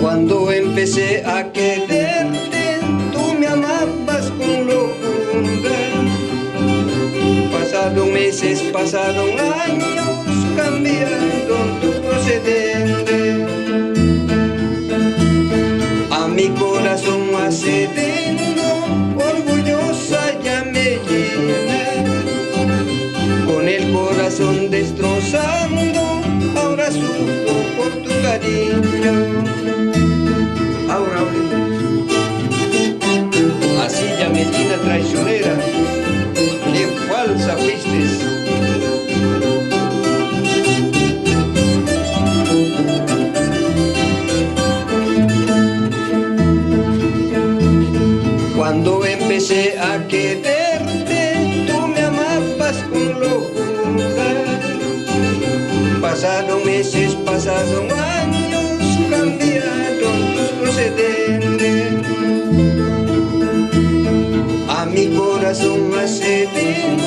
Cuando empecé a quererte, tú me amabas con locura. Pasaron meses, pasaron años, cambiaron tu procedente. A mi corazón accediendo, orgullosa ya me llena. Con el corazón destrozando, ahora sufro por tu cariño. Ahora así ya me llena traicionera, qué falsa fuiste. Cuando empecé a quererte, tú me amabas con locura. Pasaron meses, pasaron años, cambiaron tus procedentes. A mi corazón accediendo,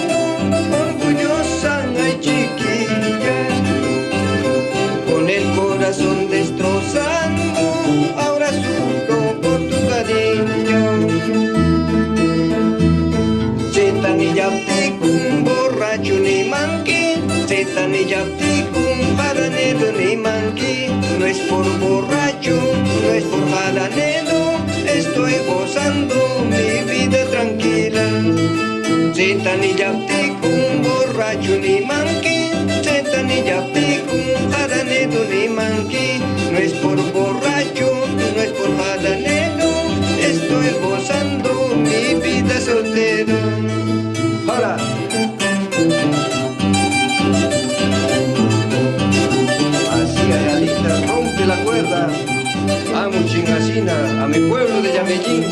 orgullosa, ay chiquilla. Con el corazón destrozando, ahora sufro por tu cariño. Setan y yapticum, borracho ni manqui. Setan y yapticum, jaranero ni manqui. No es por borracho, no es por jaranero, estoy gozando mi vida tranquila. Setan y yapticum, borracho ni manqui. Setan y yapticum, jaranero ni manqui. No es por borracho, no es por jaranero, estoy gozando mi vida soltero. ¡Hola! Así Ayalita, rompe la cuerda. Amo Chingacina, a mi pueblo de Yamellín.